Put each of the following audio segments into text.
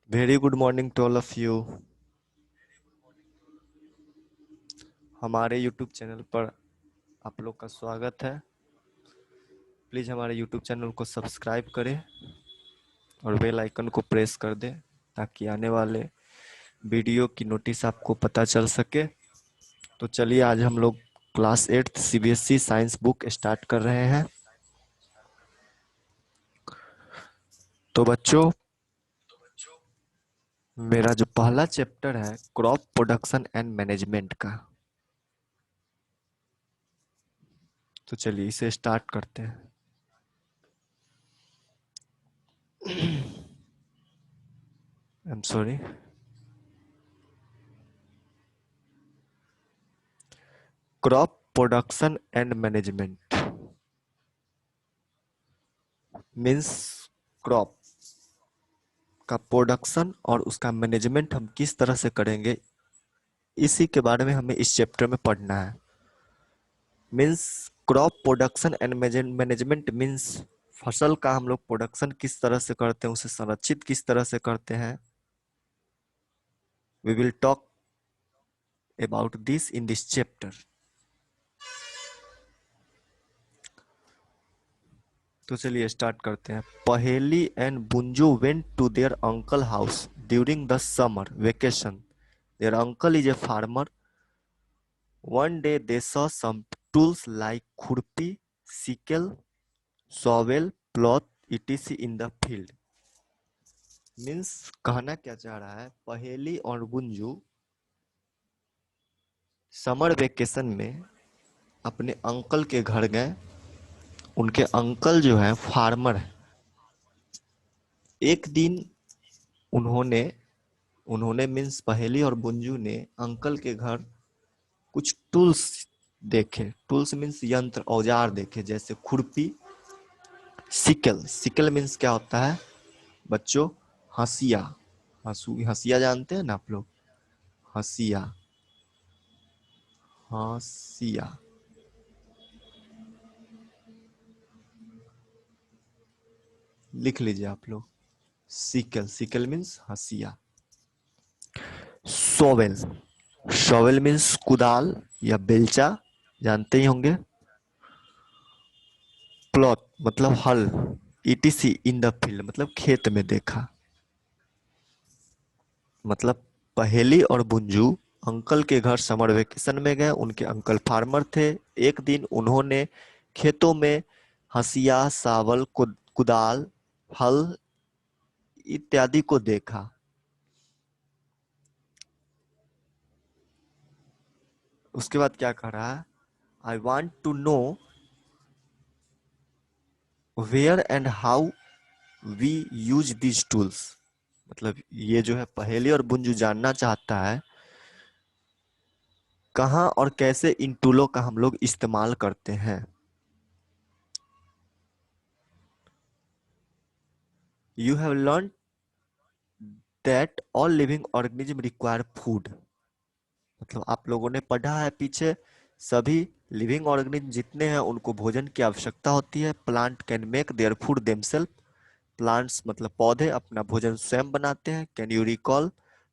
Very good morning to all of you. हमारे YouTube channel पर आप लोग का स्वागत है। प्लीज़ हमारे यूट्यूब चैनल को सब्सक्राइब करें और बेल आइकन को प्रेस कर दें ताकि आने वाले वीडियो की नोटिस आपको पता चल सके। तो चलिए आज हम लोग class 8 CBSE science book start कर रहे हैं। तो बच्चों, मेरा जो पहला चैप्टर है क्रॉप प्रोडक्शन एंड मैनेजमेंट का, तो चलिए इसे स्टार्ट करते हैं। I am sorry. Crop production and management means crop का प्रोडक्शन और उसका मैनेजमेंट हम किस तरह से करेंगे, इसी के बारे में हमें इस चैप्टर में पढ़ना है। Means crop production and management means फसल का हम लोग प्रोडक्शन किस तरह से करते हैं, उसे संरक्षित किस तरह से करते हैं। We will talk about this in this chapter. तो चलिए स्टार्ट करते हैं। Paheli and Bunju went to their uncle house during the summer vacation. Their uncle is a farmer. One day they saw some tools like khurpi, sickle, shovel, plough, etc. in the field. Means कहना क्या चाह रहा है, पहेली और गुंजू summer vacation में अपने uncle के घर गए। उनके अंकल जो है फार्मर है। एक दिन उन्होंने उन्होंने मीन्स पहेली और गुंजू ने अंकल के घर कुछ टूल्स देखे। टूल्स मीन्स यंत्र औजार देखे, जैसे खुरपी, सिकल। सिकल मीन्स क्या होता है बच्चों? हंसिया। हंसिया जानते हैं ना आप लोग? हंसिया, हंसिया। लिख लीजिए आप लोग। सिकल, सिकल मीन्स हंसिया। सोवेल, शोवेल मीन्स कुदाल या बेलचा, जानते ही होंगे। प्लॉट मतलब हल। ईटीसी इन द फील्ड मतलब खेत में देखा। मतलब पहेली और बुंजू अंकल के घर समर वेकेशन में गए। उनके अंकल फार्मर थे। एक दिन उन्होंने खेतों में हंसिया, सावल, कुदाल, हल इत्यादि को देखा। उसके बाद क्या कह रहा है? I want to know where and how we use these tools. मतलब ये जो है पहेली और बुंजू जानना चाहता है कहाँ और कैसे इन टूलों का हम लोग इस्तेमाल करते हैं। You have learn that all living organism require food. मतलब आप लोगों ने पढ़ा है पीछे, सभी लिविंग ऑर्गेनिज्म जितने हैं उनको भोजन की आवश्यकता होती है। Plant can make their food themselves. Plants मतलब पौधे अपना भोजन स्वयं बनाते हैं। Can you recall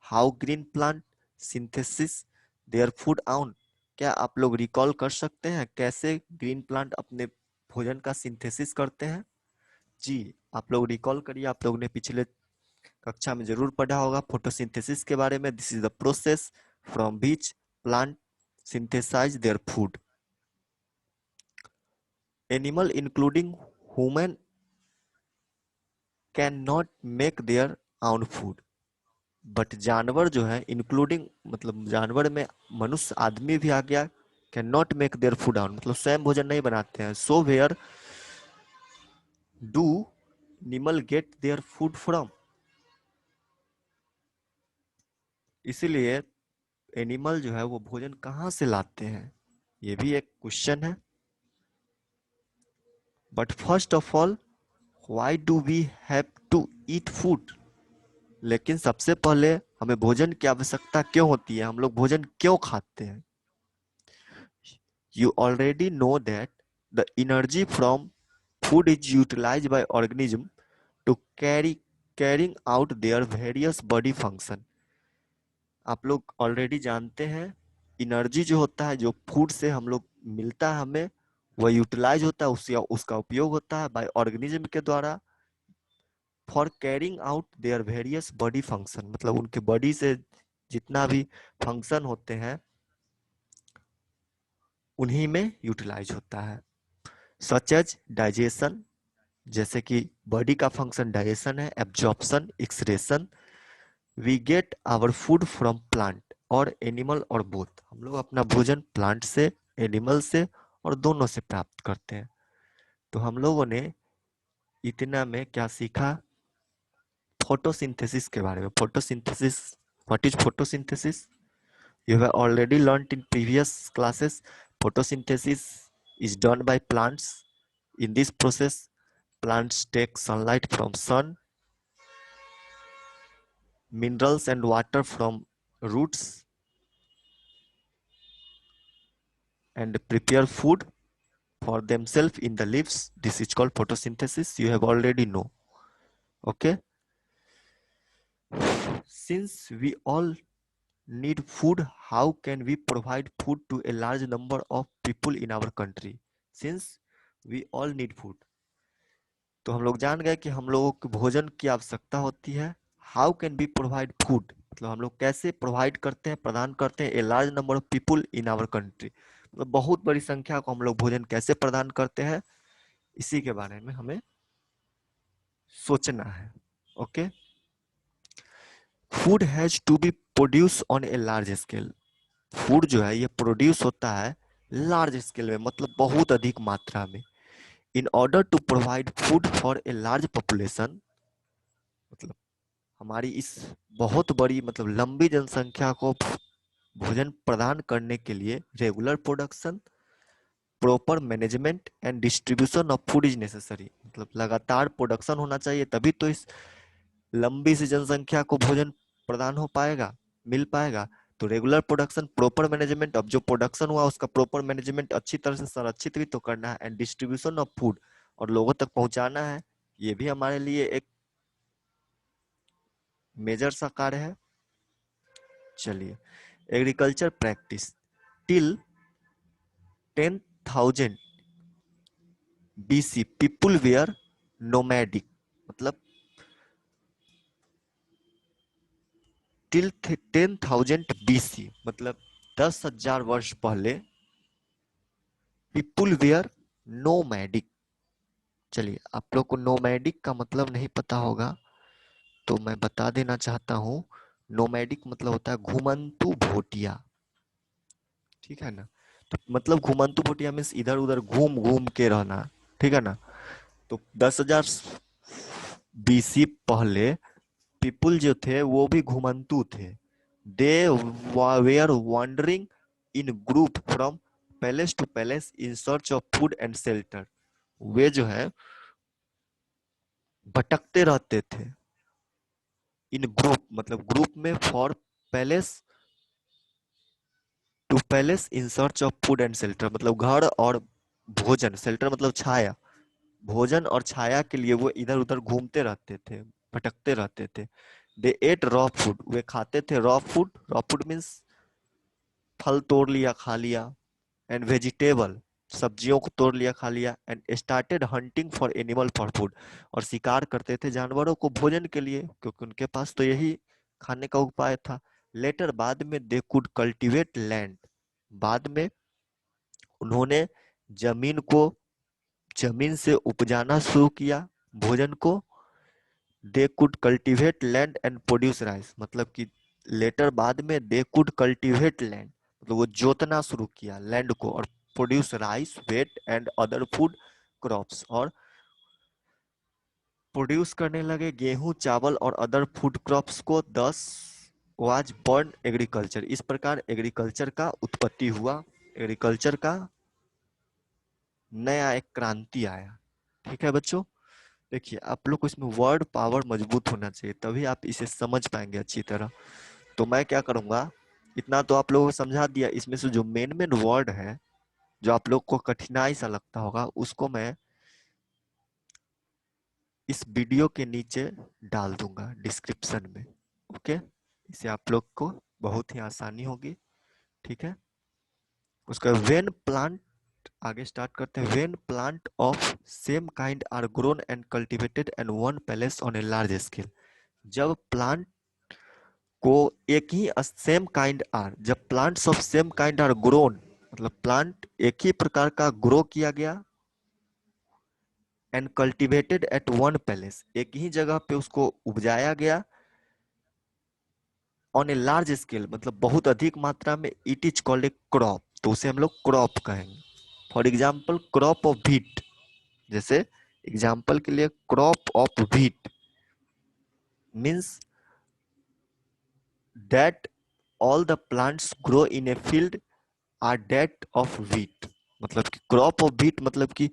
how green plant synthesis their food own. क्या आप लोग रिकॉल कर सकते हैं कैसे ग्रीन प्लांट अपने भोजन का सिंथेसिस करते हैं? जी, आप लोग रिकॉल करिए। आप लोगों ने पिछले कक्षा में जरूर पढ़ा होगा फोटोसिंथेसिस के बारे में। This is the process from which plant synthesise their food. Animal including human can not make their own food. But जानवर जो है इंक्लूडिंग मतलब जानवर में मनुष्य आदमी भी आ गया। Can not make their food own मतलब स्वयं भोजन नहीं बनाते हैं। So where do animal get their food from. इसीलिए एनिमल जो है वो भोजन कहाँ से लाते हैं, ये भी एक क्वेश्चन है। But first of all, why do we have to eat food. लेकिन सबसे पहले हमें भोजन की आवश्यकता क्यों होती है, हम लोग भोजन क्यों खाते हैं? You already know that the energy from food is utilized by organism to carry carrying out their various body function. आप लोग ऑलरेडी जानते हैं, एनर्जी जो होता है, जो फूड से हम लोग मिलता है हमें, वह यूटिलाइज होता है, उसका उपयोग होता है बाय ऑर्गेनिज्म के द्वारा for carrying out their various body function, मतलब उनके बॉडी से जितना भी फंक्शन होते हैं उन्हीं में यूटिलाइज होता है। सच एज डाइजेशन, जैसे कि बॉडी का फंक्शन डाइजेशन है, absorption, excretion. We get our food from plant और एनिमल और बोथ, हम लोग अपना भोजन प्लांट से, एनिमल से और दोनों से प्राप्त करते हैं। तो हम लोगों ने इतना में क्या सीखा? फोटोसिंथेसिस के बारे में। Photosynthesis, what is photosynthesis? You have already learned in previous classes. Photosynthesis is done by plants. In this process, plants take sunlight from sun, minerals and water from roots, and prepare food for themselves in the leaves. This is called photosynthesis. You have already know. Okay. Since we all need food, how can we provide food to a large number of people in our country? Since we all need food, तो हम लोग जान गए कि हम लोगों को भोजन की आवश्यकता होती है। How can be provide food, मतलब हम लोग कैसे प्रोवाइड करते हैं, प्रदान करते हैं a large number of people in our country, मतलब बहुत बड़ी संख्या को हम लोग भोजन कैसे प्रदान करते हैं, इसी के बारे में हमें सोचना है। Okay. Food has to be produce on a large scale. Food जो है ये प्रोड्यूस होता है लार्ज स्केल में, मतलब बहुत अधिक मात्रा में। In order to provide food for a large population, मतलब हमारी इस बहुत बड़ी, मतलब लंबी जनसंख्या को भोजन प्रदान करने के लिए regular production, proper management and distribution of food is necessary, मतलब लगातार प्रोडक्शन होना चाहिए, तभी तो इस लंबी सी जनसंख्या को भोजन प्रदान हो पाएगा, मिल पाएगा। तो रेगुलर प्रोडक्शन, प्रॉपर मैनेजमेंट, अब जो प्रोडक्शन हुआ उसका प्रॉपर मैनेजमेंट अच्छी तरह से संरक्षित भी तो करना है, एंड डिस्ट्रीब्यूशन ऑफ फूड, और लोगों तक पहुंचाना है, ये भी हमारे लिए एक मेजर सा कार्य है। चलिए, agriculture practice till 10,000 BC people were nomadic, मतलब टिल 10,000 BC, मतलब 10,000 वर्ष पहले पीपुल वेयर नोमैडिक। चलिए, आप लोग को नोमैडिक का मतलब नहीं पता होगा तो मैं बता देना चाहता हूँ। नोमैडिक मतलब होता है घुमंतु भोटिया, ठीक है ना। तो मतलब घुमंतु भोटिया मीन्स इधर उधर घूम घूम के रहना, ठीक है ना। तो 10,000 BC पहले पीपुल जो थे वो भी घुमंतु थे। They were wandering in group from palace to palace in search of food and shelter. वे जो है भटकते रहते थे इन ग्रुप, मतलब ग्रुप में, for palace to palace in search of food and shelter, मतलब घर और भोजन, शेल्टर मतलब छाया, भोजन और छाया के लिए वो इधर उधर घूमते रहते थे, भटकते रहते थे। दे एट रॉ फूड, वे खाते थे raw food. Raw food means फल तोड़ लिया खा लिया, एंड वेजिटेबल, सब्जियों को तोड़ लिया खा लिया, and started hunting for animal for food, और शिकार करते थे जानवरों को भोजन के लिए, क्योंकि उनके पास तो यही खाने का उपाय था। लेटर, बाद में, दे कुड कल्टीवेट लैंड, बाद में उन्होंने जमीन को, जमीन से उपजाना शुरू किया भोजन को। They could cultivate land and produce rice, मतलब कि लेटर, बाद में, दे कुड कल्टीवेट लैंड, मतलब वो जोतना शुरू किया लैंड को, और produce rice, wheat and other food crops, और प्रोड्यूस करने लगे गेहूं, चावल और अदर फूड क्रॉप्स को। 10 वाज बॉर्न एग्रीकल्चर, इस प्रकार एग्रीकल्चर का उत्पत्ति हुआ, एग्रीकल्चर का नया एक क्रांति आया। ठीक है बच्चों, देखिए आप लोग को इसमें वर्ड पावर मजबूत होना चाहिए, तभी आप इसे समझ पाएंगे अच्छी तरह। तो मैं क्या करूंगा, इतना तो आप लोगों को समझा दिया, इसमें से जो मेन मेन वर्ड है, जो आप लोग को कठिनाई सा लगता होगा, उसको मैं इस वीडियो के नीचे डाल दूंगा डिस्क्रिप्शन में। ओके, इसे आप लोग को बहुत ही आसानी होगी। ठीक है, उसका वेन प्लांट, आगे स्टार्ट करते हैं। When plant of same kind are grown and cultivated and one place on a large scale. जब प्लांट को एक ही सेम काइंड आर, जब plants of same kind are grown, मतलब प्लांट एक ही प्रकार का ग्रो किया गया, and cultivated at one place, एक ही जगह पे उसको उपजाया गया, ऑन ए लार्ज स्केल मतलब बहुत अधिक मात्रा में, it is called a crop, तो उसे हम लोग क्रॉप कहेंगे। For example crop of wheat, जैसे एग्जाम्पल के लिए crop of wheat means that all the plants grow in a field are that of wheat. मतलब कि क्रॉप ऑफ व्हीट मतलब कि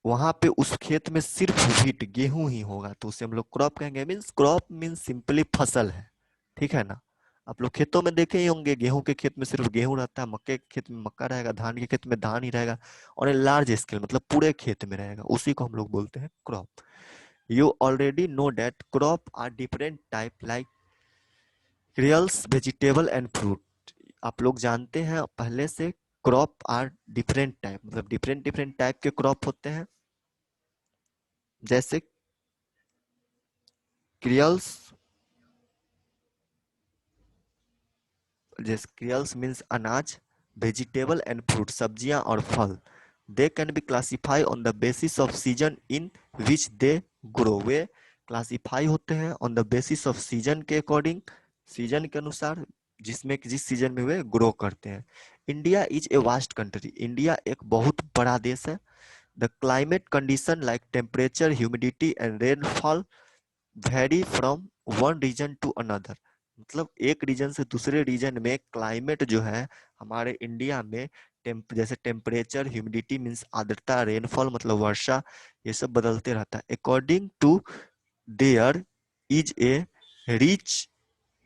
वहां पे उस खेत में सिर्फ व्हीट, गेहूं ही होगा, तो उसे हम लोग क्रॉप कहेंगे। मीन्स क्रॉप मीन्स सिंपली फसल है। ठीक है ना, आप लोग खेतों में देखे ही होंगे, गेहूं के खेत में सिर्फ गेहूं रहता है, मक्के के खेत में मक्का रहेगा, धान के खेत में धान ही रहेगा, और लार्ज स्केल मतलब पूरे खेत में रहेगा, उसी को हम लोग बोलते हैं crop. You already know that crop are different type like cereals, vegetable and fruit. आप लोग जानते हैं पहले से, क्रॉप आर डिफरेंट टाइप मतलब डिफरेंट डिफरेंट टाइप के क्रॉप होते हैं, जैसे क्रियल्स, जैसे क्रियल्स मीन्स अनाज, वेजिटेबल एंड फ्रूट सब्जियां और फल। They can be classify on the basis of season in which they grow. वे क्लासीफाई होते हैं on the basis of season के अकॉर्डिंग, सीजन के अनुसार, जिसमें जिस सीजन में वे ग्रो करते हैं। India is a vast country, India एक बहुत बड़ा देश है। The climate condition like temperature, humidity and rainfall vary from one region to another. मतलब एक रीजन से दूसरे रीजन में क्लाइमेट जो है हमारे इंडिया में, जैसे टेम्परेचर, ह्यूमिडिटी मीन्स आर्द्रता, रेनफॉल मतलब वर्षा, ये सब बदलते रहता है। According to there is a rich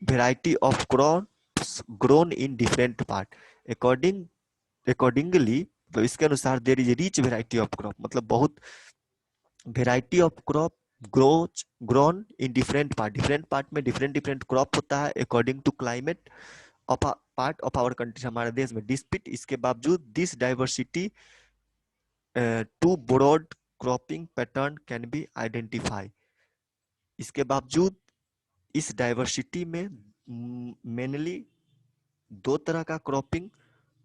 variety of crops grown in different part. Accordingly तो इसके अनुसार there is a rich variety of crop, मतलब बहुत variety of crop grows grown in different part में डिफरेंट डिफरेंट क्रॉप होता है according to climate of part of our country, हमारे देश में। डिस्पिट इसके बावजूद this diversity two broad cropping pattern can be identify. इसके बावजूद इस डाइवर्सिटी में मेनली दो तरह का cropping,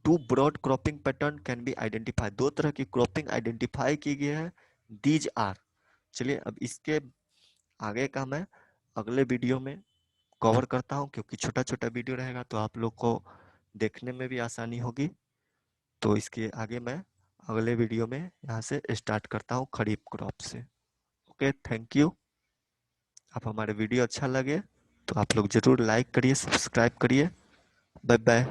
two broad cropping pattern can be identify, दो तरह की क्रॉपिंग आइडेंटिफाई की गई है। दीज आर, चलिए अब इसके आगे का मैं अगले वीडियो में कवर करता हूँ, क्योंकि छोटा छोटा वीडियो रहेगा तो आप लोग को देखने में भी आसानी होगी। तो इसके आगे मैं अगले वीडियो में यहाँ से स्टार्ट करता हूँ खरीफ क्रॉप से। Okay, thank you. आप हमारे वीडियो अच्छा लगे तो आप लोग जरूर लाइक करिए, सब्सक्राइब करिए। Bye bye.